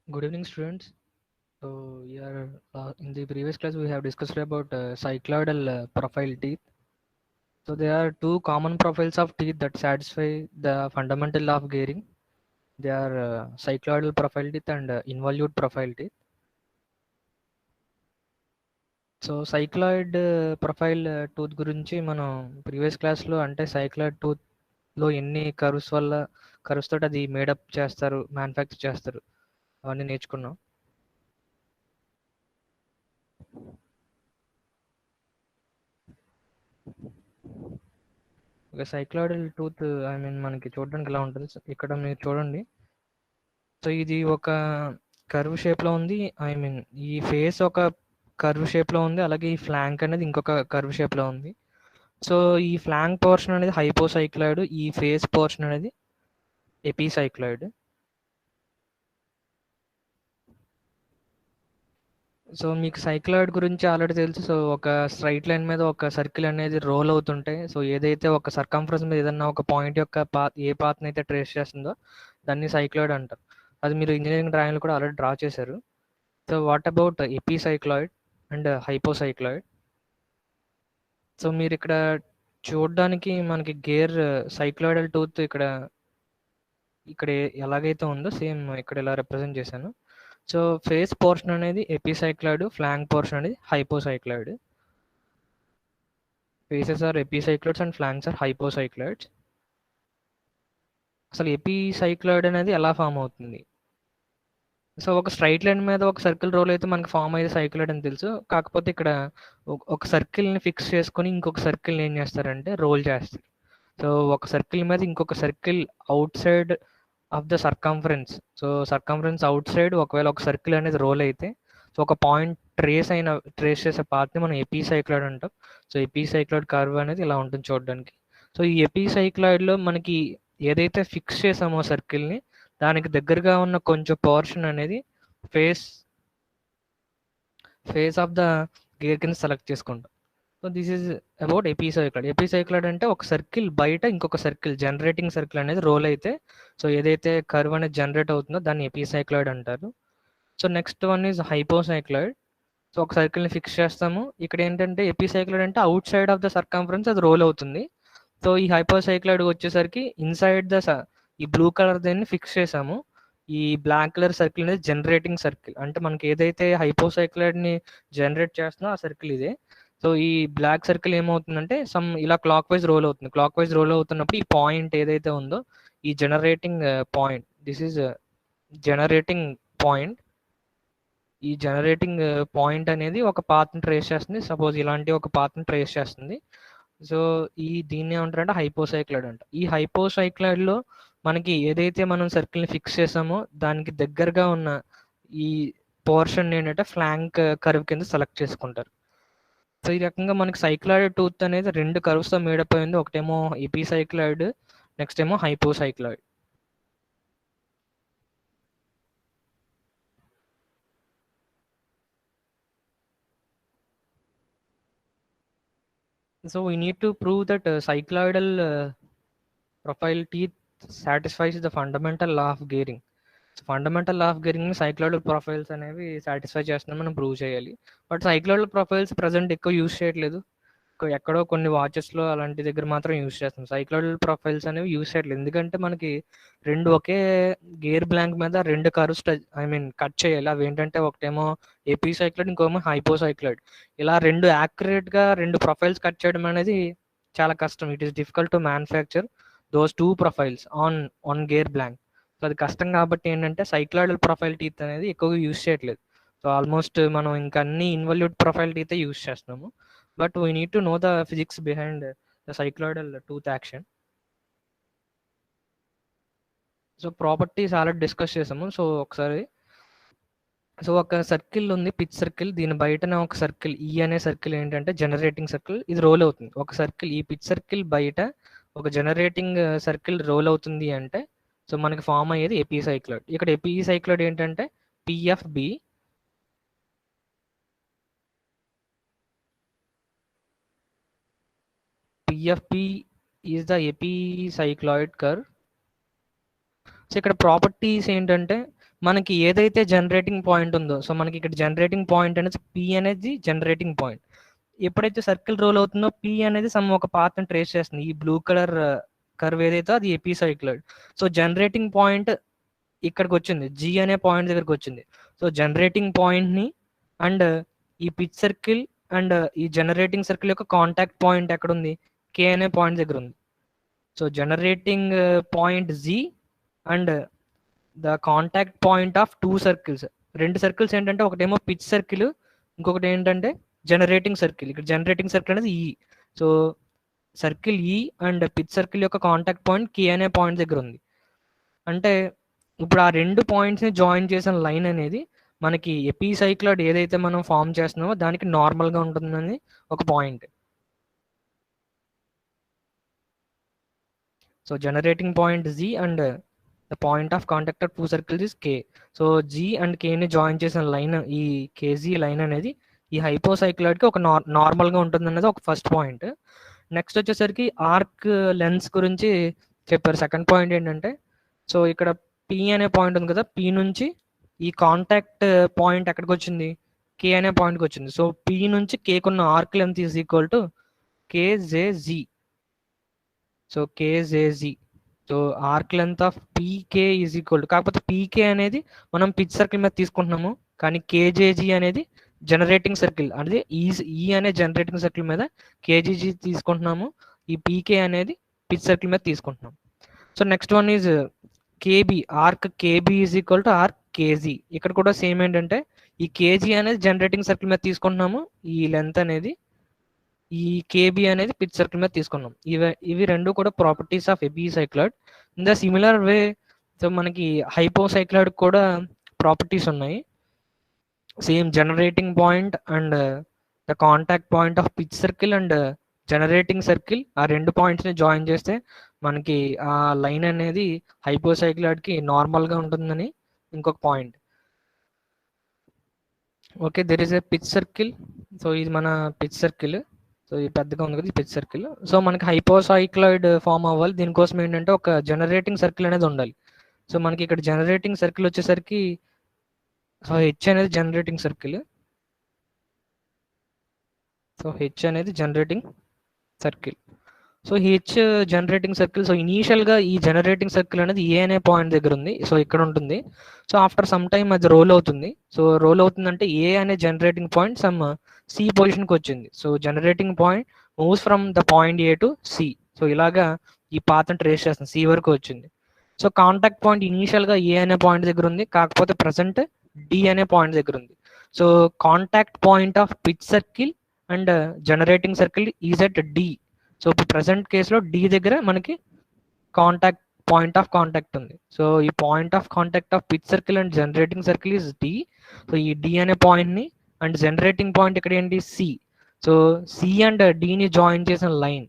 Good evening, students. So, here in the previous class, we have discussed about cycloidal profile teeth. So, there are two common profiles of teeth that satisfy the fundamental law of gearing. They are cycloidal profile teeth and involute profile teeth. So cycloid profile tooth గురించి మనం previous క్లాస్లో అంటే cycloid టూత్లో ఎన్ని curves వల్ల curves తోటి అది made up చేస్తారు, manufacture చేస్తారు అవన్నీ నేర్చుకున్నాం. ఒక సైక్లాయిడల్ టూత్ మనకి చూడడానికి ఎలా ఉంటుంది. ఇక్కడ మీరు చూడండి. సో ఇది ఒక కర్వ్ షేప్లో ఉంది. ఈ ఫేస్ ఒక కర్వ్ షేప్లో ఉంది, అలాగే ఈ ఫ్లాంక్ అనేది ఇంకొక కర్వ్ షేప్లో ఉంది. సో ఈ ఫ్లాంక్ పోర్షన్ అనేది హైపోసైక్లాయిడ్, ఈ ఫేస్ పోర్షన్ అనేది ఎపిసైక్లాయిడ్. సో మీకు సైక్లాయిడ్ గురించి ఆల్రెడీ తెలుసు. సో ఒక స్ట్రైట్ లైన్ మీద ఒక సర్కిల్ అనేది రోల్ అవుతుంటాయి. సో ఏదైతే ఒక సర్కంఫరెన్స్ మీద ఏదన్నా ఒక పాయింట్ యొక్క ఏ పాత్ని అయితే ట్రేస్ చేస్తుందో దాన్ని సైక్లాయిడ్ అంటారు. అది మీరు ఇంజనీరింగ్ డ్రాయింగ్లో కూడా ఆల్రెడీ డ్రా చేశారు. So what about ఎపిసైక్లాయిడ్ and హైపోసైక్లాయిడ్? So మీరు ఇక్కడ చూడడానికి మనకి గేర్ సైక్లాయిడల్ టూత్ ఇక్కడ ఇక్కడ ఎలాగైతే ఉందో సేమ్ ఇక్కడ ఇలా రిప్రజెంట్ చేశాను. సో ఫేస్ పోర్షన్ అనేది ఎపిసైక్లాయిడ్, ఫ్లాంక్ పోర్షన్ అనేది hypocycloid. Faces are epicycloids and flanks are hypocycloids. అసలు ఎపిసైక్లాయిడ్ అనేది ఎలా ఫామ్ అవుతుంది? సో ఒక స్ట్రైట్ లైన్ మీద ఒక సర్కిల్ రోల్ అయితే మనకి ఫామ్ అయ్యే సైక్లాయిడ్ అని తెలుసు. కాకపోతే ఇక్కడ ఒక సర్కిల్ని ఫిక్స్ చేసుకొని ఇంకొక సర్కిల్ని ఏం చేస్తారంటే రోల్ చేస్తారు. సో ఒక సర్కిల్ మీద ఇంకొక circle out side of the circumference. So circumference out side ఒకవేళ ఒక సర్కిల్ అనేది రోల్ అయితే సో ఒక పాయింట్ ట్రేస్ చేసే పాత్ని మనం ఎపిసైక్లాయిడ్ అంటాం. సో ఎపిసైక్లాయిడ్ కర్వ్ అనేది ఇలా ఉంటుంది చూడడానికి. సో ఈ ఎపిసైక్లాయిడ్లో మనకి ఏదైతే ఫిక్స్ చేసామో సర్కిల్ని దానికి దగ్గరగా ఉన్న కొంచెం పోర్షన్ అనేది ఫేస్ ఆఫ్ ద గేర్ కింద సెలెక్ట్ చేసుకుంటాం. So this is about ఎపిసైక్లాయిడ్. ఎపిసైక్లాయిడ్ అంటే ఒక సర్కిల్ బయట ఇంకొక సర్కిల్ జనరేటింగ్ సర్కిల్ అనేది రోల్ అయితే సో ఏదైతే కర్వ్ అనేది జనరేట్ అవుతుందో దాన్ని ఎపిసైక్లాయిడ్ అంటారు. So next one is హైపోసైక్లాయిడ్. So ఒక సర్కిల్ని ఫిక్స్ చేస్తాము. ఇక్కడ ఏంటంటే ఎపిసైక్లాయిడ్ అంటే out side of the circumference అది రోల్ అవుతుంది. సో ఈ హైపోసైక్లాయిడ్ వచ్చేసరికి ఇన్సైడ్ ద ఈ బ్లూ కలర్ దాన్ని ఫిక్స్ చేసాము. ఈ బ్లాక్ కలర్ సర్కిల్ అనేది జనరేటింగ్ సర్కిల్. అంటే మనకి ఏదైతే హైపోసైక్లాయిడ్ని జనరేట్ చేస్తుందో ఆ సర్కిల్ ఇదే. సో ఈ బ్లాక్ సర్కిల్ ఏమవుతుందంటే ఇలా క్లాక్ వైజ్ రోల్ అవుతుంది. క్లాక్ వైజ్ రోల్ అవుతున్నప్పుడు ఈ పాయింట్ ఏదైతే ఉందో ఈ generating point, this is generating point. ఈ జనరేటింగ్ పాయింట్ అనేది ఒక పాత్ని ట్రేస్ చేస్తుంది. సపోజ్ ఇలాంటి ఒక పాత్ని ట్రేస్ చేస్తుంది. సో దీన్ని ఏమంటారంటే హైపోసైక్లాయిడ్ అంట. ఈ హైపోసైక్లాయిడ్లో మనకి ఏదైతే మనం సర్కిల్ని ఫిక్స్ చేసామో దానికి దగ్గరగా ఉన్న ఈ పోర్షన్ ఏంటంటే ఫ్లాంక్ కర్వ్ కింద సెలెక్ట్ చేసుకుంటారు. సో ఈ రకంగా మనకి సైక్లాయిడ్ టూత్ అనేది రెండు కర్వ్స్తో మేడప్ అయింది. ఒకటేమో ఎపిసైక్లాయిడ్, నెక్స్ట్ ఏమో హైపోసైక్లాయిడ్. So we need to prove that cycloidal profile teeth satisfies the fundamental law of gearing. Fundamental of gearing cycloidal profiles అనేవి సాటిస్ఫై చేస్తున్నాం మనం ప్రూవ్ చేయాలి. బట్ సైక్లాయిడల్ ప్రొఫైల్స్ ప్రజెంట్ ఎక్కువ యూజ్ చేయట్లేదు. ఎక్కడో కొన్ని వాచెస్లో అలాంటి దగ్గర మాత్రం యూజ్ చేస్తాం. సైక్లాయిడల్ ప్రొఫైల్స్ అనేవి యూజ్ చేయట్లేదు. ఎందుకంటే మనకి రెండు ఒకే గేర్ బ్లాంక్ మీద రెండు కర్వ్స్ కట్ చేయాలి. అవి ఏంటంటే ఒకటేమో ఎపిసైక్లాయిడ్, ఇంకోమో హైపోసైక్లాయిడ్. ఇలా రెండు యాక్యురేట్గా రెండు ప్రొఫైల్స్ కట్ చేయడం అనేది చాలా కష్టం. It is difficult to manufacture those two profiles on gear blank. So అది కష్టం కాబట్టి ఏంటంటే సైక్లాయిడల్ ప్రొఫైల్ టీత్ అనేది ఎక్కువగా యూజ్ చేయట్లేదు. సో ఆల్మోస్ట్ మనం ఇంకా అన్ని ఇన్వల్యూట్ ప్రొఫైల్ టీతే యూజ్ చేస్తున్నాము. But we need to know the physics behind the cycloidal tooth action. So properties already discuss చేసాము. సో ఒకసారి ఒక సర్కిల్ ఉంది, పిచ్ సర్కిల్. దీని బయటనే ఒక సర్కిల్ ఈ అనే సర్కిల్ ఏంటంటే జనరేటింగ్ సర్కిల్, ఇది రోల్ అవుతుంది. ఒక సర్కిల్ ఈ పిచ్ సర్కిల్ బయట ఒక జనరేటింగ్ సర్కిల్ రోల్ అవుతుంది అంటే సో మనకి ఫామ్ అయ్యేది ఎపిసైక్లాయిడ్. ఇక్కడ ఎపిసైక్లాయిడ్ ఏంటంటే PFB. PFB is the epicycloid curve. So ఇక్కడ ప్రాపర్టీస్ ఏంటంటే మనకి ఏదైతే జనరేటింగ్ పాయింట్ ఉందో, సో మనకి ఇక్కడ జనరేటింగ్ పాయింట్ అనేది పి అనేది జనరేటింగ్ పాయింట్. ఎప్పుడైతే సర్కిల్ రోల్ అవుతుందో పి అనేది సమ్ ఒక పాత్ని ట్రేస్ చేస్తుంది. ఈ బ్లూ కలర్ కర్వ్ ఏదైతే అది ఎపిసైక్లాయిడ్. సో జనరేటింగ్ పాయింట్ ఇక్కడికి వచ్చింది, జి అనే పాయింట్ దగ్గరికి వచ్చింది. సో జనరేటింగ్ పాయింట్ని అండ్ ఈ పిచ్ సర్కిల్ అండ్ ఈ జనరేటింగ్ సర్కిల్ యొక్క కాంటాక్ట్ పాయింట్ ఎక్కడ ఉంది, కే అనే పాయింట్ దగ్గర ఉంది. So generating point G and the contact point of two circles. రెండు సర్కిల్స్ ఏంటంటే ఒకటేమో పిచ్ సర్కిల్, ఇంకొకటి ఏంటంటే జనరేటింగ్ సర్కిల్. ఇక్కడ జనరేటింగ్ సర్కిల్ అనేది ఈ. సో సర్కిల్ ఈ అండ్ పిచ్ సర్కిల్ యొక్క కాంటాక్ట్ పాయింట్ కే అనే పాయింట్ దగ్గర ఉంది. అంటే ఇప్పుడు ఆ రెండు పాయింట్స్ని జాయిన్ చేసిన లైన్ అనేది మనకి ఎపిసైక్లాయిడ్ ఏదైతే మనం ఫామ్ చేస్తున్నామో దానికి నార్మల్గా ఉంటుందని ఒక point. So generating point G and the point of contact of two circles is K. So G and కేని జాయిన్ చేసిన లైన్, ఈ కేజీ లైన్ అనేది ఈ హైపోసైక్లాయిడ్కి ఒక నార్మల్గా ఉంటుంది అనేది ఒక ఫస్ట్ పాయింట్. నెక్స్ట్ వచ్చేసరికి ఆర్క్ లెన్స్ గురించి చెప్పారు. సెకండ్ పాయింట్ ఏంటంటే, సో ఇక్కడ పి అనే పాయింట్ ఉంది కదా, పి నుంచి ఈ కాంటాక్ట్ పాయింట్ ఎక్కడికి వచ్చింది, కే అనే పాయింట్కి వచ్చింది. సో పి నుంచి కేకున్న arc length is equal to KJG. So KJG. So arc length of PK is equal to, కాకపోతే పీకే అనేది మనం పిచ్ సర్కిల్ మీద తీసుకుంటున్నాము, కానీ కేజేజీ అనేది జనరేటింగ్ సర్కిల్ అంటే ఈ అనే జనరేటింగ్ సర్కిల్ మీద కేజీజీ తీసుకుంటున్నాము, ఈ పీకే అనేది పిచ్ సర్కిల్ మీద తీసుకుంటున్నాం. So next one is KB. Arc KB is equal to arc KG. ఇక్కడ కూడా సేమ్ ఏంటంటే ఈ కేజీ అనేది జనరేటింగ్ సర్కిల్ మీద తీసుకుంటున్నాము, ఈ లెంత్ అనేది ఈ కేబీ అనేది పిచ్ సర్కిల్ మీద తీసుకున్నాం. ఇవి రెండు కూడా properties of ఎపిసైక్లాయిడ్. In the similar way so మనకి హైపోసైక్లాయిడ్ కూడా ప్రాపర్టీస్ ఉన్నాయి. Same generating point and the contact point of pitch circle and generating circle, ఆ రెండు పాయింట్స్ని జాయిన్ చేస్తే మనకి ఆ లైన్ అనేది హైపోసైక్లాయిడ్కి నార్మల్గా ఉంటుందని ఇంకొక point. Okay, there is a pitch circle. So ఇది మన పిచ్ సర్కిల్. సో ఇది పెద్దగా ఉంది కదా, ఈ పిచ్ సర్కిల్. సో మనకి హైపోసైక్లాయిడ్ ఫామ్ అవ్వాలి, దీనికోసం ఏంటంటే ఒక జనరేటింగ్ సర్కిల్ అనేది ఉండాలి. సో మనకి ఇక్కడ జనరేటింగ్ సర్కిల్ వచ్చేసరికి, సో హెచ్ అనేది జనరేటింగ్ సర్కిల్. సో హెచ్ అనేది generating circle. So H generating circle. So ఇనీషియల్గా ఈ జనరేటింగ్ సర్కిల్ అనేది ఏ అనే పాయింట్ దగ్గర ఉంది, సో ఇక్కడ ఉంటుంది. సో ఆఫ్టర్ సమ్ టైమ్ అది రోల్ అవుతుంది. సో రోల్ అవుతుందంటే ఏ అనే జనరేటింగ్ పాయింట్ సమ్ సి పొజిషన్కి వచ్చింది. So generating point moves from the point A to C. So ఇలాగా ఈ పాత్ని ట్రేస్ చేస్తుంది, సి వరకు వచ్చింది. సో కాంటాక్ట్ పాయింట్ ఇనీషియల్గా ఏ అనే పాయింట్ దగ్గర ఉంది, కాకపోతే ప్రజెంట్ డి అనే పాయింట్ దగ్గర ఉంది. So contact point of pitch circle and generating circle is at D. So ఇప్పుడు ప్రజెంట్ కేసులో డి దగ్గర మనకి కాంటాక్ట్ పాయింట్ ఆఫ్ కాంటాక్ట్ ఉంది. సో ఈ point of contact of pitch circle and generating circle is D. So ఈ D అనే పాయింట్ని and generating point ఇక్కడ ఏంటి, సి. సో సి అండ్ డిని జాయిన్ చేసిన line.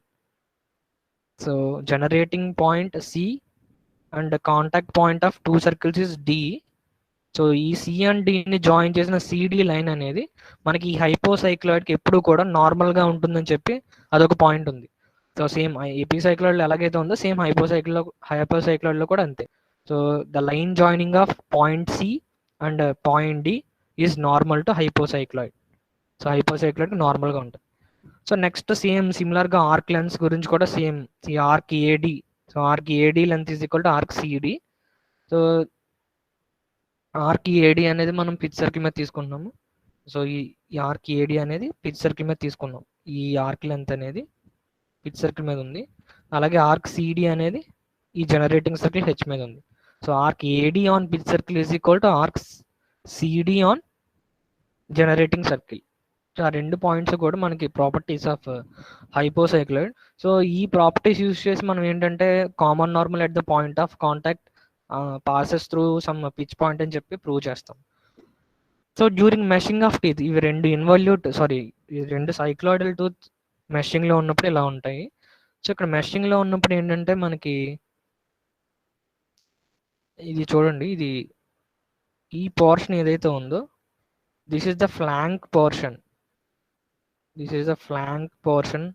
So generating point C and contact point of two circles is D. So ఈ C and డిని join చేసిన సిడి లైన్ అనేది మనకి ఈ హైపోసైక్లాయిడ్కి ఎప్పుడు కూడా నార్మల్గా ఉంటుందని చెప్పి అదొక పాయింట్ ఉంది. సో సేమ్ ఎపిసైక్లాయిడ్లో ఎలాగైతే ఉందో సేమ్ హైపోసైక్లాయిడ్లో కూడా అంతే. So the line joining of point C and point D is normal to hypocycloid. So హైపోసైక్లాయిడ్కి నార్మల్గా ఉంటుంది. సో నెక్స్ట్ సేమ్ సిమిలర్గా ఆర్క్ లెన్స్ గురించి కూడా సేమ్, ఈ arc AD. So arc AD length is equal to arc CD. So arc AD అనేది మనం pitch circle మీద తీసుకుంటున్నాము. సో ఈ ఆర్క్ ఏడి అనేది పిచ్ సర్కిల్ మీద తీసుకున్నాం, ఈ ఆర్క్ లెంత్ అనేది పిచ్ సర్కిల్ మీద ఉంది. అలాగే ఆర్క్ సిడి అనేది ఈ జనరేటింగ్ సర్కిల్ హెచ్ మీద ఉంది. So arc AD on pitch circle is equal to arc CD on generating circle. So ఆ రెండు పాయింట్స్ కూడా మనకి ప్రాపర్టీస్ ఆఫ్ హైపోసైక్లాయిడ్. సో ఈ ప్రాపర్టీస్ యూజ్ చేసి మనం ఏంటంటే common normal at the point of contact passes through some pitch point అని చెప్పి ప్రూవ్ చేస్తాం. So during meshing of teeth, ఇవి రెండు సైక్లాయిడల్ టూత్ మెషింగ్లో ఉన్నప్పుడు ఇలా ఉంటాయి. సో ఇక్కడ మెషింగ్లో ఉన్నప్పుడు ఏంటంటే మనకి ఇది చూడండి, ఇది ఈ పోర్షన్ ఏదైతే ఉందో this is the flank portion. This is the flank portion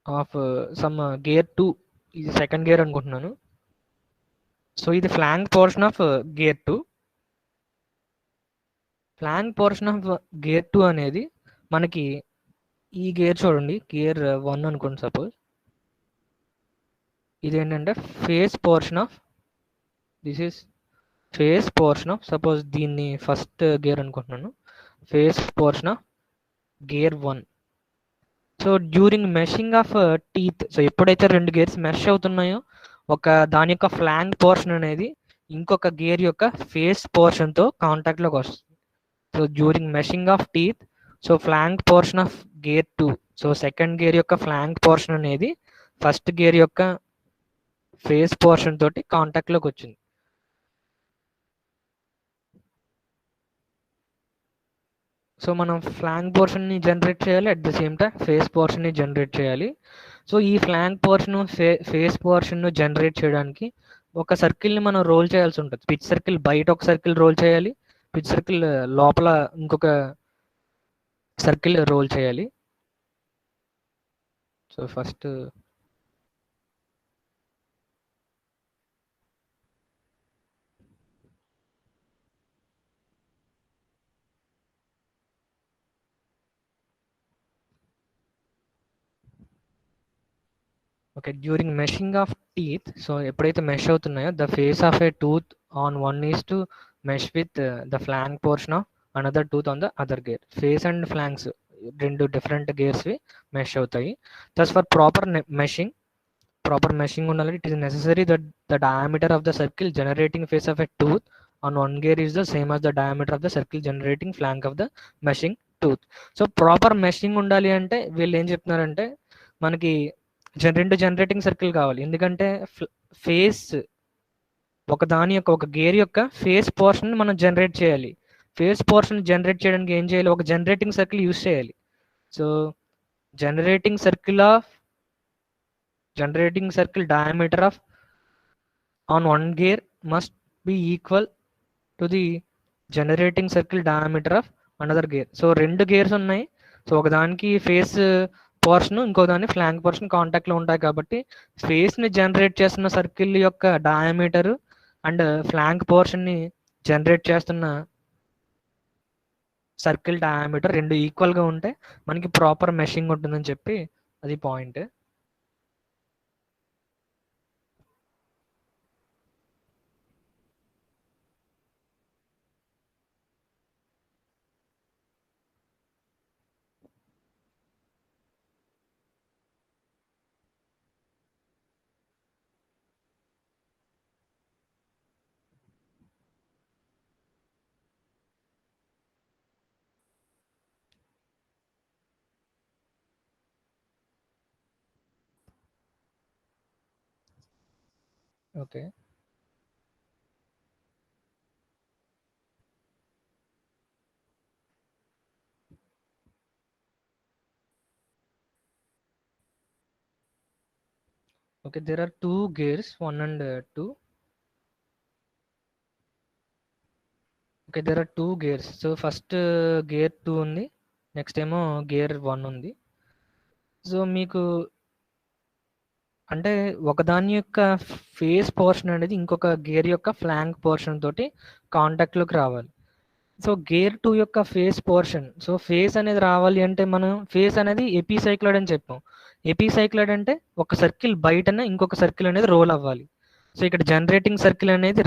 of some gear 2. ఇది సెకండ్ గేర్ అనుకుంటున్నాను. సో ఇది flank portion of gear 2. Flank portion of gear 2 అనేది మనకి ఈ గేర్ చూడండి, గేర్ 1 అనుకోండి సపోజ్. ఇదేంటంటే face portion of, this is face portion of, suppose దీన్ని ఫస్ట్ గేర్ అనుకుంటున్నాను, face portion of gear 1. So during meshing of teeth, so ఎప్పుడైతే రెండు గేర్స్ మెష్ అవుతున్నాయో ఒక దాని యొక్క ఫ్లాంక్ పోర్షన్ అనేది ఇంకొక గేర్ యొక్క ఫేస్ పోర్షన్తో కాంటాక్ట్లోకి వస్తుంది. So during meshing of teeth, so flank portion of gear 2, so second gear యొక్క ఫ్లాంక్ పోర్షన్ అనేది ఫస్ట్ గేర్ యొక్క ఫేస్ పోర్షన్ తోటి కాంటాక్ట్లోకి వచ్చింది. సో మనం ఫ్లాంక్ పోర్షన్ని జనరేట్ చేయాలి, at the same time face పోర్షన్ని జనరేట్ చేయాలి. సో ఈ ఫ్లాంక్ పోర్షన్ ఫేస్ పోర్షన్ను జనరేట్ చేయడానికి ఒక సర్కిల్ని మనం రోల్ చేయాల్సి ఉంటుంది. పిచ్ సర్కిల్ బయట ఒక సర్కిల్ రోల్ చేయాలి, పిచ్ సర్కిల్ లోపల ఇంకొక సర్కిల్ రోల్ చేయాలి. So first okay, during meshing of teeth, so ఎప్పుడైతే మెష్ అవుతున్నాయో the face of a tooth on one is to mesh with the flank portion of another tooth on the other gear. Face and flanks రెండు different గేర్స్వి mesh అవుతాయి. Thus for proper meshing ఉండాలి. It is necessary that the diameter of the circle generating face of a tooth on one gear is the same as the diameter of the circle generating flank of the meshing tooth. So proper meshing ఉండాలి అంటే వీళ్ళు ఏం చెప్తున్నారంటే మనకి రెండు generating circle కావాలి. ఎందుకంటే face దాని యొక్క ఒక గేర్ యొక్క ఫేస్ పోర్షన్ మనం జనరేట్ చేయాలి. ఫేస్ పోర్షన్ జనరేట్ చేయడానికి ఏం చేయాలి, ఒక జనరేటింగ్ సర్కిల్ యూస్ చేయాలి. So generating circle diameter of on one gear must be equal to the generating circle diameter of another gear. So రెండు గేర్స్ ఉన్నాయి. సో ఒకదానికి ఫేస్ పోర్షన్, ఇంకో దాని ఫ్లాంక్ పోర్షన్ కాంటాక్ట్లో ఉంటాయి. కాబట్టి ఫేస్ని జనరేట్ చేస్తున్న సర్కిల్ యొక్క డయామీటర్ అండ్ ఫ్లాంక్ పోర్షన్ని జనరేట్ చేస్తున్న సర్కిల్ డయామీటర్ రెండు ఈక్వల్గా ఉంటే మనకి ప్రాపర్ మెషింగ్ ఉంటుందని చెప్పి అది point. Okay, okay, there are two gears, 1 and 2. Okay, there are two gears. So first gear 2 ఉంది, నెక్స్ట్ ఏమో గేర్ 1 ఉంది. సో మీకు అంటే ఒకదాని యొక్క ఫేస్ పోర్షన్ అనేది ఇంకొక గేర్ యొక్క ఫ్లాంక్ పోర్షన్ తోటి కాంటాక్ట్లోకి రావాలి. సో గేర్ 2 యొక్క ఫేస్ పోర్షన్, సో ఫేస్ అనేది రావాలి అంటే మనం ఫేస్ అనేది ఎపిసైక్లాయిడ్ అని చెప్పాం. ఎపిసైక్లాయిడ్ అంటే ఒక సర్కిల్ బయటన ఇంకొక సర్కిల్ అనేది రోల్ అవ్వాలి. సో ఇక్కడ జనరేటింగ్ సర్కిల్ అనేది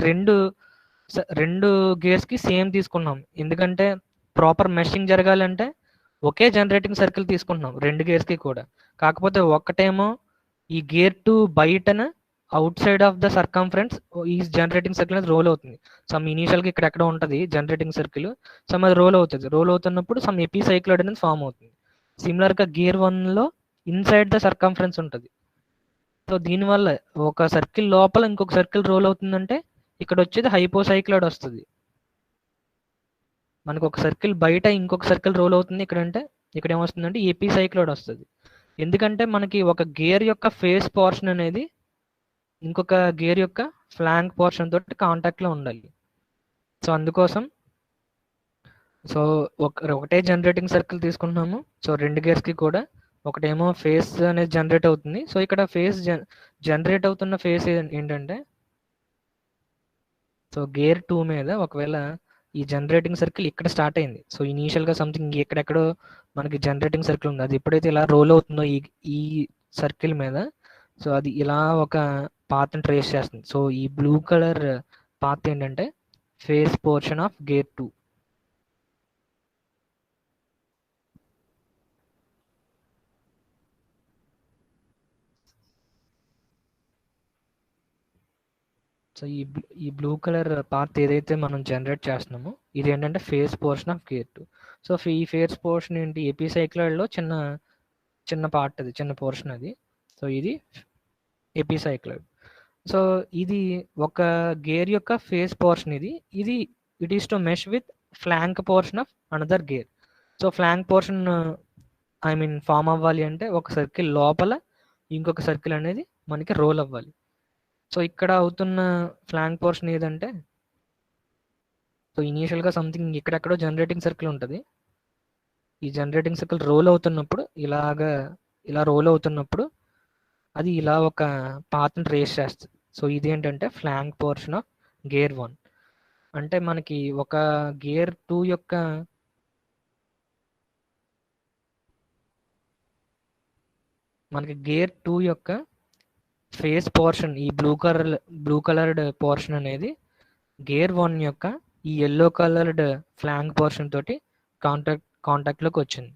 రెండు గేర్స్కి సేమ్ తీసుకున్నాం. ఎందుకంటే ప్రాపర్ మెషింగ్ జరగాలంటే ఒకే జనరేటింగ్ సర్కిల్ తీసుకుంటున్నాం రెండు గేర్స్కి కూడా. కాకపోతే ఒకటేమో ఈ గేర్ 2 బయటన outside of the circumference ఈ జనరేటింగ్ సర్కిల్ అనేది రోల్ అవుతుంది. సమ్ ఇనీషియల్గా ఇక్కడ ఎక్కడ ఉంటుంది జనరేటింగ్ సర్కిల్, సమ్ అది రోల్ అవుతుంది. రోల్ అవుతున్నప్పుడు సమ్ ఎపిసైక్లాయిడ్ అనేది ఫామ్ అవుతుంది. సిమిలర్గా గేర్ 1లో ఇన్సైడ్ ద సర్కంఫరెన్స్ ఉంటుంది. సో దీనివల్ల ఒక సర్కిల్ లోపల ఇంకొక సర్కిల్ రోల్ అవుతుందంటే ఇక్కడ వచ్చేది హైపోసైక్లాయిడ్ వస్తుంది. మనకు ఒక సర్కిల్ బయట ఇంకొక సర్కిల్ రోల్ అవుతుంది ఇక్కడ అంటే ఇక్కడ ఏమొస్తుందంటే ఎపిసైక్లాయిడ్ వస్తుంది. ఎందుకంటే మనకి ఒక గేర్ యొక్క ఫేస్ పోర్షన్ అనేది ఇంకొక గేర్ యొక్క ఫ్లాంక్ పోర్షన్ తోటి కాంటాక్ట్లో ఉండాలి. సో అందుకోసం సో ఒకటే జనరేటింగ్ సర్కిల్ తీసుకుంటున్నాము. సో రెండు గేర్స్కి కూడా ఒకటేమో ఫేస్ అనేది జనరేట్ అవుతుంది. సో ఇక్కడ ఫేస్ జనరేట్ అవుతున్న ఫేస్ ఏంటంటే సో గేర్ 2 మీద ఒకవేళ ఈ జనరేటింగ్ సర్కిల్ ఇక్కడ స్టార్ట్ అయింది. సో ఇనీషియల్గా సంథింగ్ ఎక్కడెక్కడో మనకి జనరేటింగ్ సర్కిల్ ఉంది. అది ఎప్పుడైతే ఇలా రోల్ అవుతుందో ఈ సర్కిల్ మీద, సో అది ఇలా ఒక పాత్ని ట్రేస్ చేస్తుంది. సో ఈ బ్లూ కలర్ పాత్ ఏంటంటే face portion of gear 2. So ఈ బ్లూ కలర్ పాత్ ఏదైతే మనం జనరేట్ చేస్తున్నామో ఇది ఏంటంటే face portion of gear 2. So ఈ ఫేస్ పోర్షన్ ఏంటి, ఎపిసైక్లాయిడ్లో చిన్న చిన్న పార్ట్, అది చిన్న పోర్షన్ అది. సో ఇది ఎపిసైక్లాయిడ్. సో ఇది ఒక గేర్ యొక్క ఫేస్ పోర్షన్. ఇది it is to mesh with flank portion of another gear. So flank portion form అవ్వాలి అంటే ఒక సర్కిల్ లోపల ఇంకొక సర్కిల్ అనేది మనకి రోల్ అవ్వాలి. సో ఇక్కడ అవుతున్న ఫ్లాంక్ పోర్షన్ ఏదంటే, సో ఇనీషియల్గా సంథింగ్ ఇక్కడెక్కడో జనరేటింగ్ సర్కిల్ ఉంటుంది. ఈ జనరేటింగ్ సర్కిల్ రోల్ అవుతున్నప్పుడు ఇలా రోల్ అవుతున్నప్పుడు అది ఇలా ఒక పాత్ని ట్రేస్ చేస్తుంది. సో ఇది ఏంటంటే ఫ్లాంక్ పోర్షన్ ఆఫ్ గేర్ 1. అంటే మనకి ఒక గేర్ 2 యొక్క ఫేస్ పోర్షన్, ఈ బ్లూ కలర్డ్ పోర్షన్ అనేది గేర్ 1 యొక్క ఈ ఎల్లో కలర్డ్ ఫ్లాంక్ పోర్షన్ తోటి కాంటాక్ట్లోకి వచ్చింది.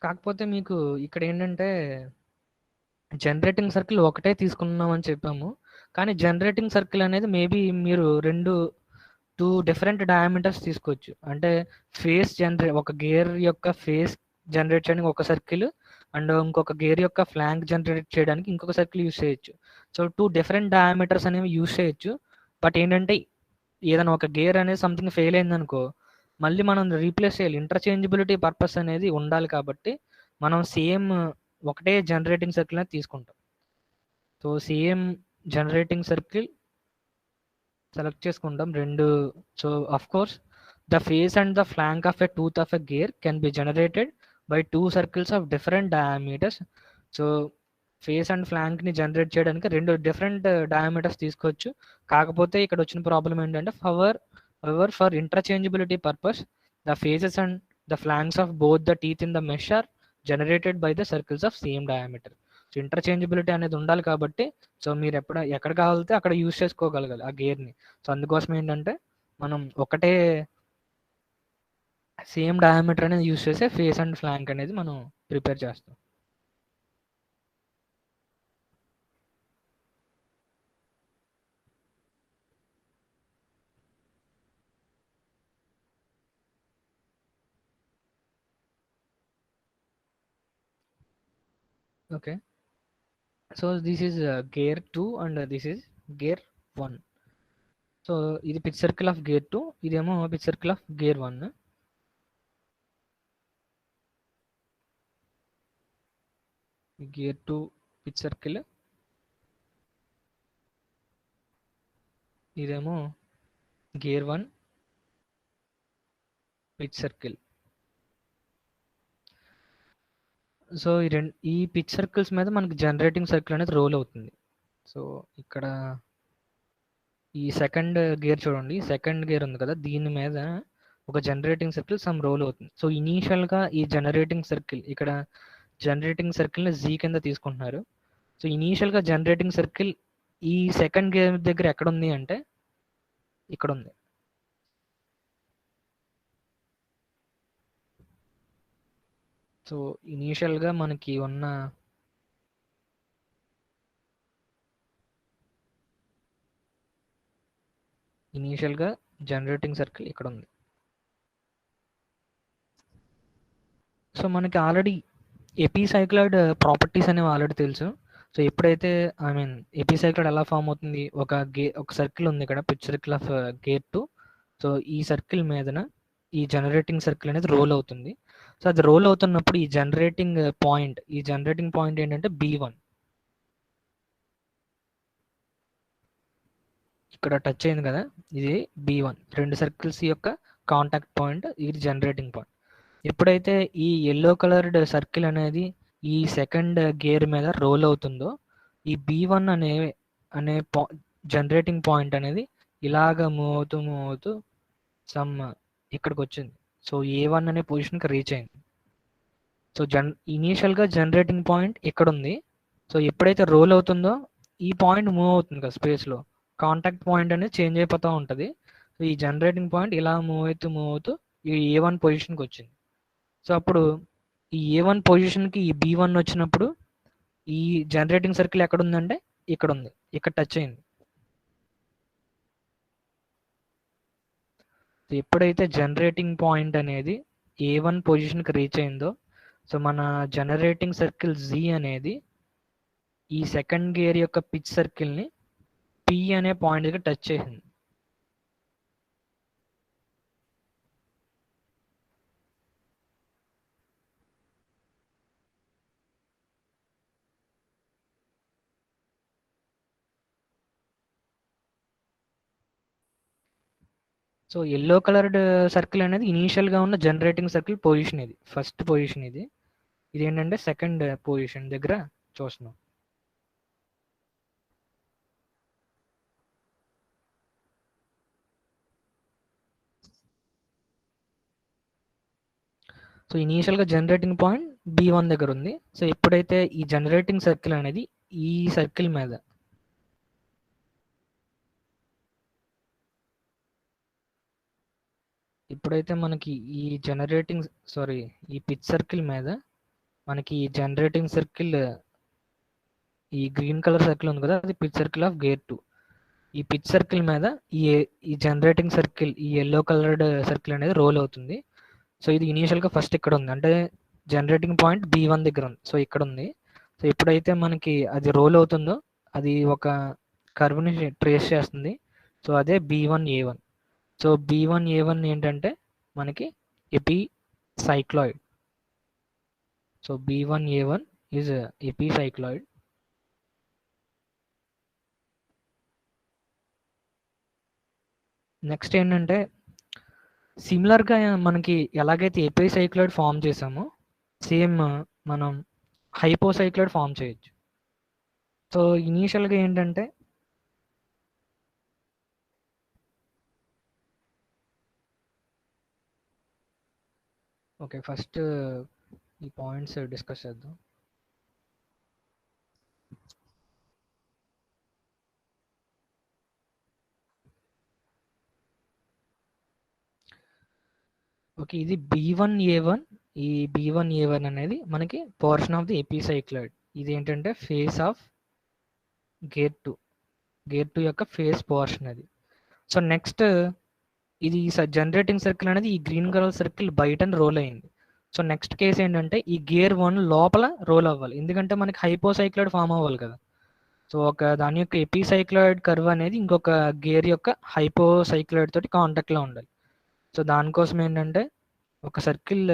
కాకపోతే మీకు ఇక్కడ ఏంటంటే జనరేటింగ్ సర్కిల్ ఒకటే తీసుకున్నామని చెప్పాము, కానీ జనరేటింగ్ సర్కిల్ అనేది మేబీ మీరు 2 డిఫరెంట్ డయామీటర్స్ తీసుకోవచ్చు. అంటే ఒక గేర్ యొక్క ఫేస్ జనరేట్ చేయడానికి ఒక సర్కిల్, అండ్ ఇంకొక గేర్ యొక్క ఫ్లాంక్ జనరేట్ చేయడానికి ఇంకొక సర్కిల్ యూస్ చేయొచ్చు. సో 2 డిఫరెంట్ డయామీటర్స్ అనేవి యూస్ చేయొచ్చు. బట్ ఏంటంటే ఏదైనా ఒక గేర్ అనేది సంథింగ్ ఫెయిల్ అయిందనుకో, మళ్ళీ మనం రీప్లేస్ చేయాలి. ఇంటర్చేంజబిలిటీ పర్పస్ అనేది ఉండాలి కాబట్టి మనం సేమ్ ఒకటే జనరేటింగ్ సర్కిల్ అనేది తీసుకుంటాం. So same generating circle select చేసుకుంటాం రెండు. So of course the face and the flank of a tooth of a gear can be generated by 2 circles of different diameters. So face and ఫ్లాంక్ని generate చేయడానికి 2 different diameters తీసుకోవచ్చు. కాకపోతే ఇక్కడ వచ్చిన problem ఏంటంటే for interchangeability purpose the faces and the flanks of both the teeth in the mesh are generated by the circles of same diameter. So interchangeability అనేది ఉండాలి కాబట్టి సో మీరు ఎక్కడ కావాలితే అక్కడ యూస్ చేసుకోగలగాలి ఆ గేర్ని. సో అందుకోసం ఏంటంటే మనం ఒకటే సేమ్ డయామీటర్ అనేది యూస్ చేసే ఫేస్ అండ్ ఫ్లాంక్ అనేది మనం ప్రిపేర్ చేస్తాం. Okay, so this is gear 2 and this is gear 1. So ఇది పిచ్ సర్కిల్ ఆఫ్ గేర్ 2, ఇదేమో pitch circle of gear 1. Gear 2 pitch circle, ఇదేమో గేర్ 1 పిచ్ సర్కిల్. సో ఈ pitch circles మీద మనకి generating circle అనేది రోల్ అవుతుంది. So ఇక్కడ ఈ సెకండ్ గేర్ చూడండి, సెకండ్ గేర్ ఉంది కదా, దీని మీద ఒక జనరేటింగ్ సర్కిల్ సమ్ రోల్ అవుతుంది. సో ఇనీషియల్గా ఈ జనరేటింగ్ సర్కిల్ ఇక్కడ జనరేటింగ్ సర్కిల్ని జీ కింద తీసుకుంటున్నారు. సో ఇనీషియల్గా జనరేటింగ్ సర్కిల్ ఈ సెకండ్ గేర్ దగ్గర ఎక్కడ ఉంది అంటే ఇక్కడ ఉంది. సో ఇనీషియల్గా మనకి ఉన్న ఇనీషియల్గా జనరేటింగ్ సర్కిల్ ఇక్కడ ఉంది. సో మనకి ఆల్రెడీ ఎపిసైక్లాయిడ్ ప్రాపర్టీస్ అనేవి ఆల్రెడీ తెలుసు. సో ఎప్పుడైతే ఎపిసైక్లాయిడ్ ఎలా ఫామ్ అవుతుంది, ఒక సర్కిల్ ఉంది ఇక్కడ, pitch circle of gear 2. So ఈ సర్కిల్ మీదన ఈ జనరేటింగ్ సర్కిల్ అనేది రోల్ అవుతుంది. సో అది రోల్ అవుతున్నప్పుడు ఈ జనరేటింగ్ పాయింట్ ఏంటంటే B1. ఇక్కడ టచ్ అయింది కదా, ఇది B1. 2 సర్కిల్స్ యొక్క కాంటాక్ట్ పాయింట్, ఇది జనరేటింగ్ పాయింట్. ఎప్పుడైతే ఈ యెల్లో కలర్డ్ సర్కిల్ అనేది ఈ సెకండ్ గేర్ మీద రోల్ అవుతుందో ఈ B1 అనే జనరేటింగ్ పాయింట్ అనేది ఇలాగ మూవ్ అవుతూ సమ్ ఇక్కడికి వచ్చింది. సో A1 అనే పొజిషన్కి రీచ్ అయింది. సో ఇనీషియల్గా జనరేటింగ్ పాయింట్ ఇక్కడ ఉంది. సో ఎప్పుడైతే రోల్ అవుతుందో ఈ పాయింట్ మూవ్ అవుతుంది కదా స్పేస్లో, కాంటాక్ట్ పాయింట్ అనేది చేంజ్ అయిపోతూ ఉంటుంది. సో ఈ జనరేటింగ్ పాయింట్ ఇలా మూవ్ అవుతూ ఈ A1 పొజిషన్కి వచ్చింది. సో అప్పుడు ఈ A1 పొజిషన్కి ఈ B1 వచ్చినప్పుడు ఈ జనరేటింగ్ సర్కిల్ ఎక్కడ ఉందంటే ఇక్కడ ఉంది, ఇక్కడ టచ్ అయింది. సో ఎప్పుడైతే జనరేటింగ్ పాయింట్ అనేది A1 పొజిషన్కి రీచ్ అయిందో సో మన జనరేటింగ్ సర్కిల్ Z అనేది ఈ సెకండ్ గేర్ యొక్క పిచ్ సర్కిల్ని P అనే పాయింట్ దగ్గర టచ్ చేసింది. సో ఎల్లో కలర్డ్ సర్కిల్ అనేది ఇనీషియల్గా ఉన్న జనరేటింగ్ సర్కిల్ పొజిషన్, ఇది ఫస్ట్ పొజిషన్. ఇది ఏంటంటే సెకండ్ పొజిషన్ దగ్గర చూస్తున్నాం. సో ఇనీషియల్గా జనరేటింగ్ పాయింట్ B1 దగ్గర ఉంది. సో ఎప్పుడైతే ఈ జనరేటింగ్ సర్కిల్ అనేది ఈ సర్కిల్ మీద ఎప్పుడైతే మనకి ఈ ఈ పిచ్ సర్కిల్ మీద మనకి ఈ జనరేటింగ్ సర్కిల్ ఈ గ్రీన్ కలర్ సర్కిల్ ఉంది కదా, అది పిచ్ సర్కిల్ ఆఫ్ గేర్ 2. ఈ పిచ్ సర్కిల్ మీద ఈ జనరేటింగ్ సర్కిల్ ఈ ఎల్లో కలర్డ్ సర్కిల్ అనేది రోల్ అవుతుంది. సో ఇది ఇనీషియల్గా ఫస్ట్ ఇక్కడ ఉంది, అంటే జనరేటింగ్ పాయింట్ B1 దగ్గర ఉంది. సో ఇక్కడ ఉంది. సో ఎప్పుడైతే మనకి అది రోల్ అవుతుందో అది ఒక కర్వ్ని ట్రేస్ చేస్తుంది. సో అదే B1A1. సో B1A1 ఏంటంటే మనకి AP cycloid. So B1A1 is AP cycloid. Next ఏంటంటే సిమిలర్గా మనకి ఎలాగైతే ఎపి సైక్లాయిడ్ ఫామ్ చేసామో సేమ్ మనం హైపోసైక్లాయిడ్ ఫామ్ చేయొచ్చు. సో ఇనీషియల్గా ఏంటంటే ఓకే, ఫస్ట్ ఈ పాయింట్స్ డిస్కస్ చేద్దాం. ఓకే, ఇది B1A1. ఈ B1A1 అనేది మనకి పోర్షన్ ఆఫ్ ది ఎపిసైక్లాయిడ్. ఇది ఏంటంటే ఫేస్ ఆఫ్ గేర్ 2 యొక్క ఫేస్ పోర్షన్ అది. సో నెక్స్ట్ ఇది జనరేటింగ్ సర్కిల్ అనేది ఈ గ్రీన్ కలర్ సర్కిల్ బయట రోల్ అయింది. సో నెక్స్ట్ కేసు ఏంటంటే ఈ గేర్ 1 లోపల రోల్ అవ్వాలి, ఎందుకంటే మనకి హైపోసైక్లాయిడ్ ఫామ్ అవ్వాలి కదా. సో దాని యొక్క ఎపిసైక్లాయిడ్ కర్వ్ అనేది ఇంకొక గేర్ యొక్క హైపోసైక్లాయిడ్ తోటి కాంటాక్ట్లో ఉండాలి. సో దానికోసం ఏంటంటే ఒక సర్కిల్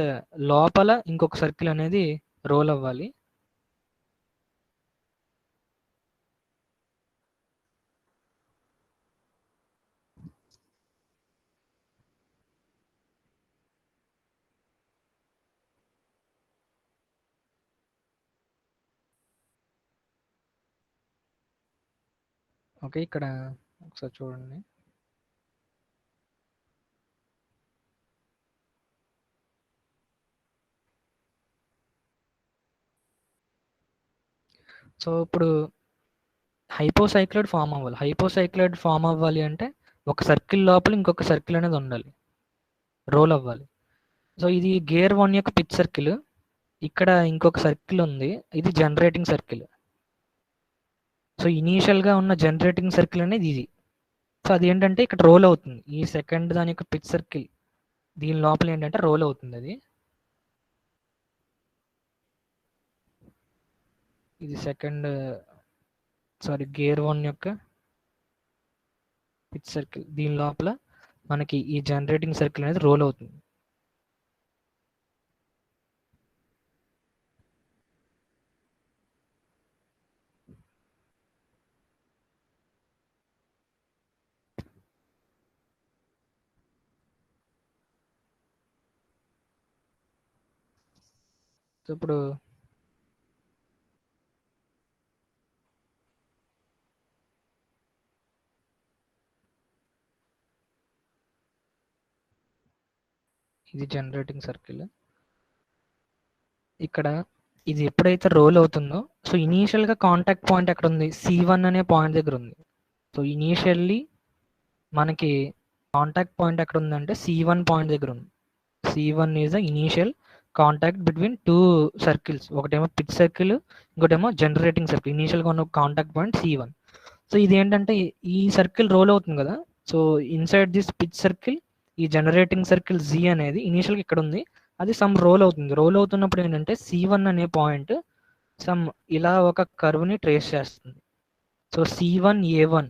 లోపల ఇంకొక సర్కిల్ అనేది రోల్ అవ్వాలి. ఓకే, ఇక్కడ ఒకసారి చూడండి. సో ఇప్పుడు హైపోసైక్లాయిడ్ ఫామ్ అవ్వాలి అంటే ఒక సర్కిల్ లోపల ఇంకొక సర్కిల్ అనేది ఉండాలి, రోల్ అవ్వాలి. సో ఇది గేర్ 1 యొక్క పిచ్ సర్కిల్. ఇక్కడ ఇంకొక సర్కిల్ ఉంది, ఇది జనరేటింగ్ సర్కిల్. సో ఇనీషియల్గా ఉన్న జనరేటింగ్ సర్కిల్ అనేది ఇది. సో అది ఏంటంటే ఇక్కడ రోల్ అవుతుంది, ఈ సెకండ్ దాని యొక్క పిచ్ సర్కిల్ దీని లోపల ఏంటంటే రోల్ అవుతుంది అది. ఇది గేర్ 1 యొక్క పిచ్ సర్కిల్, దీని లోపల మనకి ఈ జనరేటింగ్ సర్కిల్ అనేది రోల్ అవుతుంది. సో ఇప్పుడు ఇది జనరేటింగ్ సర్కిల్. ఇక్కడ ఇది ఎప్పుడైతే రోల్ అవుతుందో, సో ఇనీషియల్గా కాంటాక్ట్ పాయింట్ ఎక్కడ ఉంది, C1 అనే పాయింట్ దగ్గర ఉంది. సో ఇనీషియల్లీ మనకి కాంటాక్ట్ పాయింట్ ఎక్కడ ఉందంటే C1 పాయింట్ దగ్గర ఉంది. C1 is the initial contact between two circles. ఒకటేమో పిచ్ సర్కిల్, ఇంకోటేమో జనరేటింగ్ సర్కిల్. ఇనీషియల్గా ఉన్న కాంటాక్ట్ పాయింట్ C1. సో ఇది ఏంటంటే ఈ సర్కిల్ రోల్ అవుతుంది కదా, so inside this pitch circle ఈ జనరేటింగ్ సర్కిల్ Z అనేది ఇనీషియల్గా ఇక్కడ ఉంది, అది సమ్ రోల్ అవుతుంది. రోల్ అవుతున్నప్పుడు ఏంటంటే C1 అనే పాయింట్ సమ్ ఇలా ఒక కర్వ్ని ట్రేస్ చేస్తుంది. సో C1A1,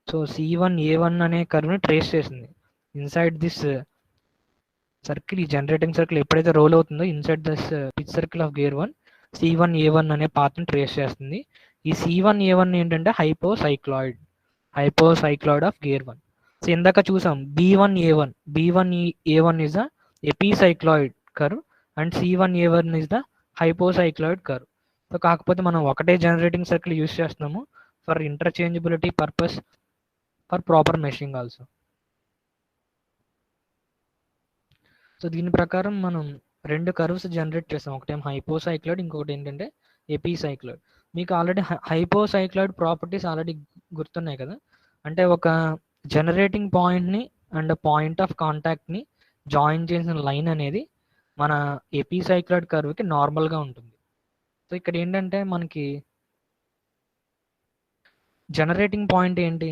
సో C1A1 అనే కర్వ్ని ట్రేస్ చేసింది ఇన్సైడ్ దిస్ సర్కిల్. ఈ జనరేటింగ్ సర్కిల్ ఎప్పుడైతే రోల్ అవుతుందో inside this pitch circle of gear 1, C1A1 అనే పాత్ని ట్రేస్ చేస్తుంది. ఈ C1A1 ఏంటంటే హైపోసైక్లాయిడ్ ఆఫ్ గేర్ 1. సో ఇందాక చూసాం B1A1 is the ఎపిసైక్లాయిడ్ curve and C1A1 is the హైపోసైక్లాయిడ్ curve. So కాకపోతే మనం ఒకటే జనరేటింగ్ సర్కిల్ యూస్ చేస్తున్నాము for interchangeability purpose, for proper meshing also. So దీని ప్రకారం మనం రెండు కర్వ్స్ జనరేట్ చేస్తాం, ఒకటేమో హైపోసైక్లాయిడ్, ఇంకొకటి ఏంటంటే ఎపిసైక్లాయిడ్. మీకు ఆల్రెడీ హైపోసైక్లాయిడ్ ప్రాపర్టీస్ ఆల్రెడీ గుర్తున్నాయి కదా, అంటే ఒక జనరేటింగ్ పాయింట్ని అండ్ పాయింట్ ఆఫ్ కాంటాక్ట్ని జాయిన్ చేసిన లైన్ అనేది మన ఎపిసైక్లాయిడ్ కర్వ్కి నార్మల్గా ఉంటుంది. సో ఇక్కడ ఏంటంటే మనకి జనరేటింగ్ పాయింట్ ఏంటి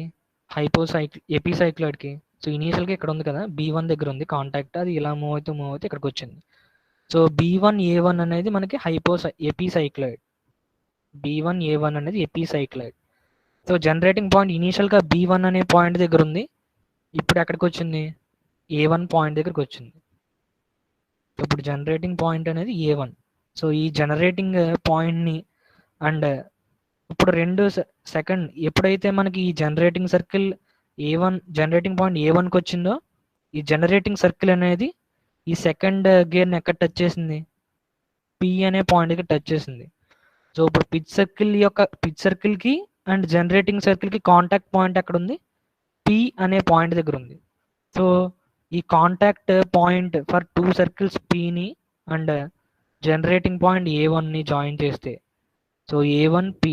ఎపిసైక్లాయిడ్కి, సో ఇనీషియల్గా ఇక్కడ ఉంది కదా, B1 దగ్గర ఉంది కాంటాక్ట్, అది ఇలా మూవ్ అవుతూ ఇక్కడికి వచ్చింది. సో B1A1 అనేది మనకి ఎపిసైక్లాయిడ్. B1A1 అనేది ఎపిసైక్లాయిడ్. సో జనరేటింగ్ పాయింట్ ఇనీషియల్గా B1 అనే పాయింట్ దగ్గర ఉంది, ఇప్పుడు ఎక్కడికి వచ్చింది, A1 పాయింట్ దగ్గరికి వచ్చింది. ఇప్పుడు జనరేటింగ్ పాయింట్ అనేది A1. సో ఈ జనరేటింగ్ పాయింట్ని అండ్ ఇప్పుడు రెండు సెకండ్ ఎప్పుడైతే మనకి ఈ జనరేటింగ్ సర్కిల్ జనరేటింగ్ పాయింట్ A1కి వచ్చిందో, ఈ జనరేటింగ్ సర్కిల్ అనేది ఈ సెకండ్ గేర్ని ఎక్కడ టచ్ చేసింది, P అనే పాయింట్ దగ్గర టచ్ చేసింది. సో ఇప్పుడు పిచ్ సర్కిల్కి అండ్ జనరేటింగ్ సర్కిల్కి కాంటాక్ట్ పాయింట్ ఎక్కడ ఉంది, P అనే పాయింట్ దగ్గర ఉంది. సో ఈ contact point for two circles Pని అండ్ జనరేటింగ్ పాయింట్ A1ని జాయిన్ చేస్తే, సో A1P.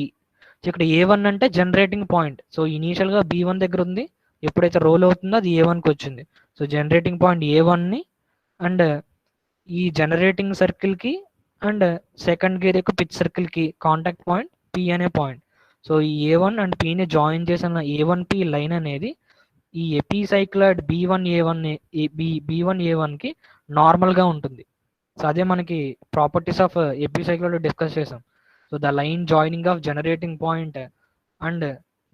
ఇక్కడ A1 అంటే జనరేటింగ్ పాయింట్. సో ఇనీషియల్గా B1 దగ్గర ఉంది, ఎప్పుడైతే రోల్ అవుతుందో అది A1కి వచ్చింది. సో జనరేటింగ్ పాయింట్ A1ని అండ్ ఈ జనరేటింగ్ సర్కిల్కి అండ్ సెకండ్ గేర్ యొక్క పిచ్ సర్కిల్కి కాంటాక్ట్ పాయింట్ P అనే పాయింట్. సో ఈ A1 అండ్ Pని జాయిన్ చేసిన A1P లైన్ అనేది ఈ ఎపిసైక్లాయిడ్ B1A1కి నార్మల్గా ఉంటుంది. సో అదే మనకి ప్రాపర్టీస్ ఆఫ్ ఎపిసైక్లాయిడ్ డిస్కస్ చేసాం. So the line joining of generating point and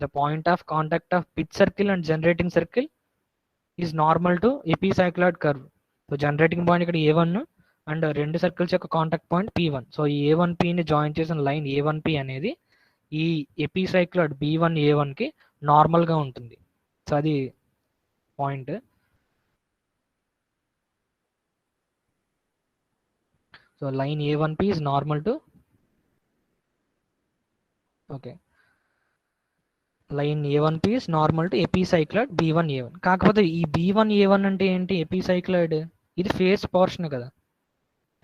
the point of contact of pitch circle and generating circle is normal to ఎపిసైక్లాయిడ్ curve. So generating point ఇక్కడ A1 and రెండు circles యొక్క contact point P1. So ఈ A1Pని join చేసిన line A1P అనేది ఈ ఎపిసైక్లాయిడ్ B1A1కి నార్మల్గా ఉంటుంది. So అది point. So line A1P is normal to line A1P is normal to ఎపిసైక్లాయిడ్ B1A1. కాకపోతే ఈ B1A1 అంటే ఏంటి, ఎపిసైక్లాయిడ్ ఇది ఫేస్ పోర్షన్ కదా,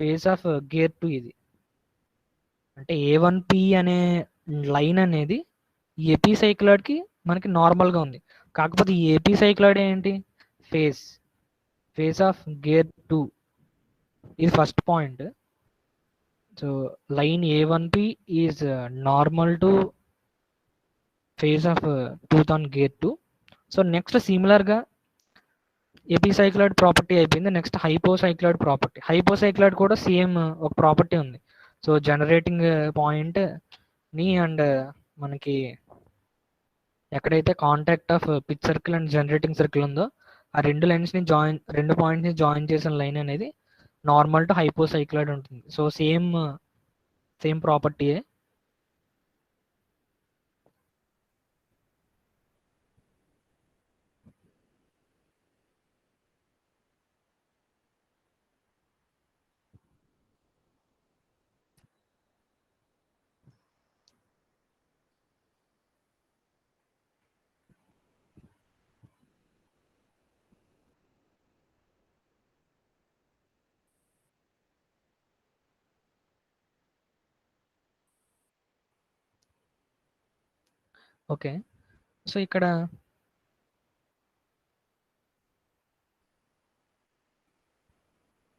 ఫేస్ ఆఫ్ గేర్ 2 ఇది. అంటే A1P అనే లైన్ అనేది ఈ ఎపిసైక్లాయిడ్కి మనకి నార్మల్గా ఉంది. కాకపోతే ఈ ఎపిసైక్లాయిడ్ ఏంటి, ఫేస్ ఆఫ్ గేర్ 2, ఇది first point. So line A1P is normal to face of tooth on gear 2. So next సిమిలర్గా ఎపిసైక్లాయిడ్ ప్రాపర్టీ అయిపోయింది, నెక్స్ట్ హైపోసైక్లాయిడ్ ప్రాపర్టీ. హైపోసైక్లాయిడ్ కూడా సేమ్ ఒక ప్రాపర్టీ ఉంది. సో జనరేటింగ్ పాయింట్ని అండ్ మనకి ఎక్కడైతే contact of pitch circle and generating circle ఉందో ఆ రెండు పాయింట్స్ని జాయిన్ చేసిన లైన్ అనేది నార్మల్ టు హైపోసైక్లాయిడ్ ఉంటుంది. సో సేమ్ ప్రాపర్టీయే. ఓకే. సో ఇక్కడ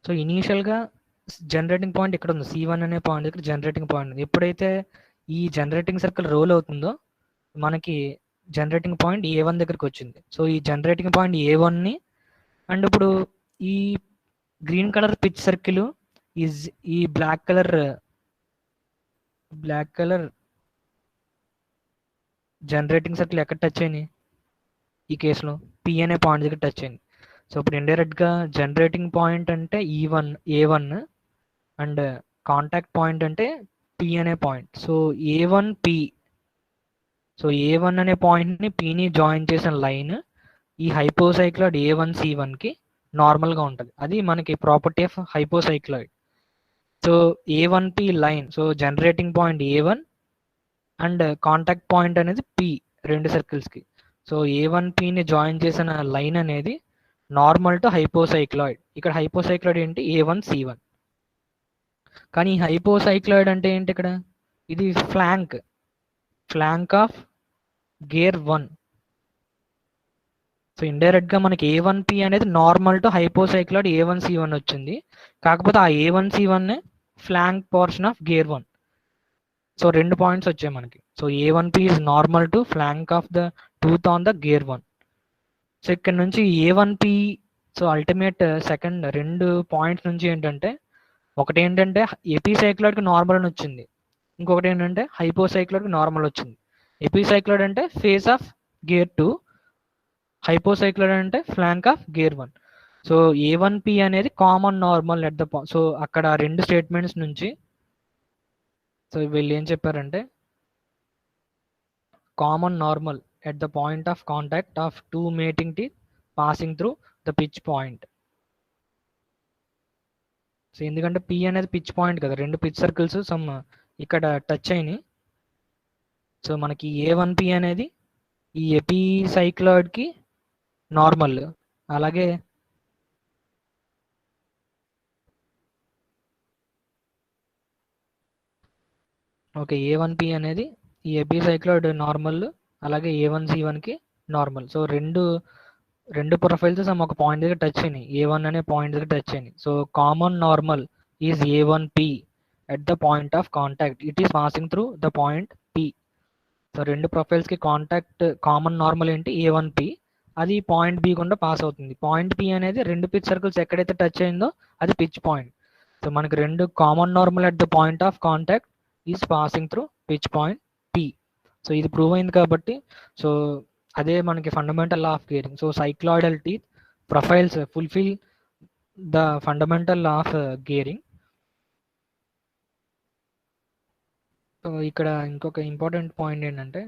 సో ఇనీషియల్గా జనరేటింగ్ పాయింట్ ఇక్కడ ఉంది, C1 అనే పాయింట్ దగ్గర జనరేటింగ్ పాయింట్ ఉంది. ఎప్పుడైతే ఈ జనరేటింగ్ సర్కిల్ రోల్ అవుతుందో మనకి జనరేటింగ్ పాయింట్ A1 దగ్గరికి వచ్చింది. సో ఈ జనరేటింగ్ పాయింట్ A1ని అండ్ ఇప్పుడు ఈ green colour pitch circle is ఈ బ్లాక్ కలర్ జనరేటింగ్ సర్కిల్ ఎక్కడ టచ్ అయింది ఈ కేసులో P అనే పాయింట్ దగ్గర టచ్ అయింది. సో ఇప్పుడు ఇండైరెక్ట్గా జనరేటింగ్ పాయింట్ అంటే A1 అండ్ కాంటాక్ట్ పాయింట్ అంటే P అనే point. So A1P, so A1 అనే పాయింట్ని Pని జాయిన్ చేసిన లైన్ ఈ హైపోసైక్లాయిడ్ A1C1కి నార్మల్గా ఉంటుంది. అది మనకి property of hypocycloid. So A1P line, so generating point A1 and contact point అనేది P, రెండు సర్కిల్స్కి. సో A1Pని జాయిన్ చేసిన లైన్ అనేది నార్మల్ టు హైపోసైక్లాయిడ్. ఇక్కడ హైపోసైక్లాయిడ్ ఏంటి, A1C1. కానీ ఈ హైపోసైక్లాయిడ్ అంటే ఏంటి ఇక్కడ, ఇది ఫ్లాంక్ ఆఫ్ గేర్ 1. సో ఇండైరెక్ట్గా మనకి A1P అనేది నార్మల్ టు హైపోసైక్లాయిడ్ A1C1 వచ్చింది. కాకపోతే ఆ A1C1 flank portion of gear 1. So రెండు పాయింట్స్ వచ్చాయి మనకి. So A1P is normal to flank of the tooth on the gear 1. So ఇక్కడ నుంచి A1P, సో అల్టిమేట్ సెకండ్ రెండు పాయింట్స్ నుంచి ఏంటంటే ఒకటి ఏంటంటే ఎపిసైక్లాయిడ్కి నార్మల్ అని వచ్చింది, ఇంకొకటి ఏంటంటే హైపోసైక్లాయిడ్కి నార్మల్ వచ్చింది. ఎపిసైక్లాయిడ్ అంటే ఫేస్ ఆఫ్ గేర్ 2, హైపోసైక్లాయిడ్ అంటే flank of gear 1. So A1P అనేది common normal at the so అక్కడ రెండు స్టేట్మెంట్స్ నుంచి సో వీళ్ళు ఏం చెప్పారంటే common normal at the point of contact of two mating teeth passing through the pitch point. So ఎందుకంటే P అనేది పిచ్ పాయింట్ కదా, రెండు పిచ్ సర్కిల్స్ సమ్ ఇక్కడ టచ్ అయినాయి. సో మనకి A1P అనేది ఈ ఎపిసైక్లాయిడ్కి నార్మల్, అలాగే ఓకే A1P అనేది ఈ ఎపిసైక్లాయిడ్ నార్మల్, అలాగే A1C1కి నార్మల్. సో రెండు ప్రొఫైల్స్ సమ్ ఒక పాయింట్ దగ్గర టచ్ అయినాయి, A1 అనే పాయింట్ దగ్గర టచ్ అయినాయి. So common normal is A1P at the point of contact, it is passing through the point P. So రెండు ప్రొఫైల్స్కి కామన్ నార్మల్ ఏంటి A1P, అది పాయింట్ B గుండా పాస్ అవుతుంది. పాయింట్ P అనేది రెండు పిచ్ సర్కిల్స్ ఎక్కడైతే టచ్ అయిందో అది పిచ్ పాయింట్. సో మనకి రెండు common normal at the point of contact is passing through pitch point P. So ఇది ప్రూవ్ అయింది కాబట్టి సో అదే మనకి fundamental law of gearing. So cycloidal teeth profiles fulfil the fundamental law of gearing. So ఇక్కడ ఇంకొక important point ఏంటంటే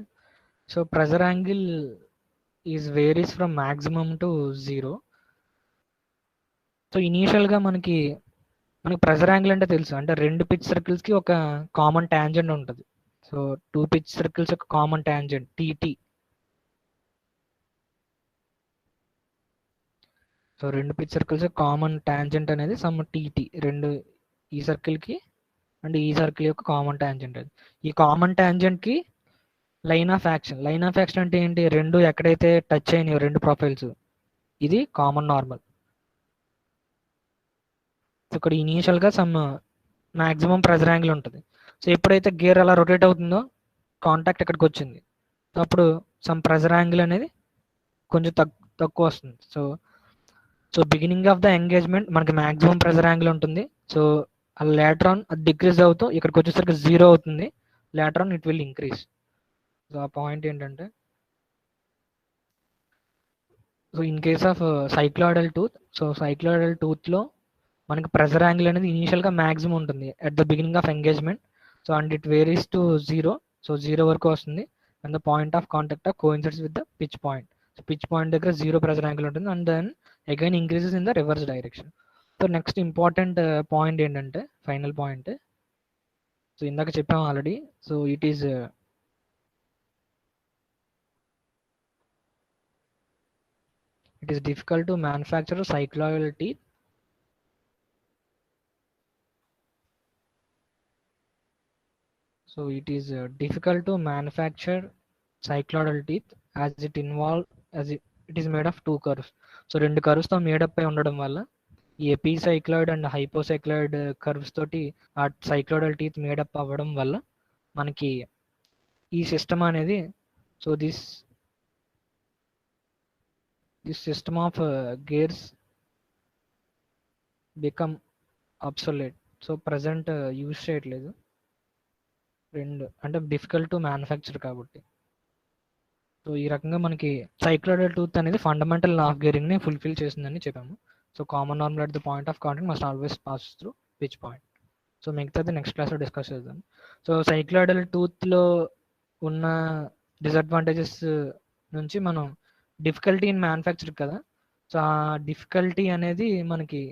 so pressure angle is varies from maximum to 0. సో ఇనీషియల్గా మనకి ప్రెజర్ యాంగిల్ అంటే తెలుసు, అంటే రెండు పిచ్ సర్కిల్స్కి ఒక కామన్ ట్యాంజెంట్ ఉంటుంది. సో టూ పిచ్ సర్కిల్స్ ఒక కామన్ ట్యాంజెంట్ TT. సో రెండు పిచ్ సర్కిల్స్ కామన్ ట్యాంజెంట్ అనేది సమ్ TT, రెండు ఈ సర్కిల్కి అండ్ ఈ సర్కిల్ యొక్క కామన్ ట్యాంజెంట్. అది ఈ కామన్ ట్యాంజెంట్కి లైన్ ఆఫ్ యాక్షన్ అంటే ఏంటి, రెండు ఎక్కడైతే టచ్ అయినాయో రెండు ప్రొఫైల్స్, ఇది కామన్ నార్మల్. ఇక్కడ ఇనీషియల్గా సమ్ మ్యాక్సిమం ప్రెజర్ యాంగిల్ ఉంటుంది. సో ఎప్పుడైతే గేర్ అలా రొటేట్ అవుతుందో కాంటాక్ట్ ఇక్కడికి వచ్చింది, అప్పుడు సమ్ ప్రెజర్ యాంగిల్ అనేది కొంచెం తక్కువ వస్తుంది. So beginning of the engagement మనకి మ్యాక్సిమం ప్రెజర్ యాంగిల్ ఉంటుంది. సో లేటర్ ఆన్ అది డిక్రీజ్ అవుతూ ఇక్కడికి వచ్చేసరికి 0 అవుతుంది, later on it will increase. So ఆ పాయింట్ ఏంటంటే సో ఇన్ కేస్ ఆఫ్ సైక్లాయిడల్ టూత్లో మనకి ప్రెజర్ యాంగిల్ అనేది ఇనీషియల్గా మ్యాక్సిమం ఉంటుంది at the beginning of engagement. So and it varies to 0. So 0 వరకు వస్తుంది and the point of contact coincides with the pitch point. So pitch point దగ్గర 0 pressure angle ఉంటుంది and then again increases in the reverse direction. So next important point ఏంటంటే final point, so ఇందాక చెప్పాము already. So it is difficult to manufacture cycloidal teeth. So it is difficult to manufacture cycloidal teeth as it is made of two curves. So రెండు curves తో made up అయి ఉండడం వల్ల ఈ ఎపిసైక్లాయిడ్ and హైపోసైక్లాయిడ్ curves తోటి ఆ సైక్లోయిడల్ టీత్ మేడప్ అవ్వడం వల్ల మనకి ఈ సిస్టమ్ అనేది so this system of gears become obsolete. So present use చేయట్లేదు, రెండు అంటే డిఫికల్ట్ టు మ్యానుఫ్యాక్చర్ కాబట్టి. సో ఈ రకంగా మనకి సైక్లోయిడల్ టూత్ అనేది ఫండమెంటల్ లా ఆఫ్ గేరింగ్ ని ఫుల్ఫిల్ చేసిందని చెప్పాము. So common normal at the point of contact must always pass through which point. So మిగతాది నెక్స్ట్ క్లాస్లో డిస్కస్ చేద్దాం. సో సైక్లోయిడల్ టూత్లో ఉన్న డిసడ్వాంటేజెస్ నుంచి మనం డిఫికల్టీ ఇన్ మ్యానుఫ్యాక్చర్ కదా, సో ఆ డిఫికల్టీ అనేది మనకి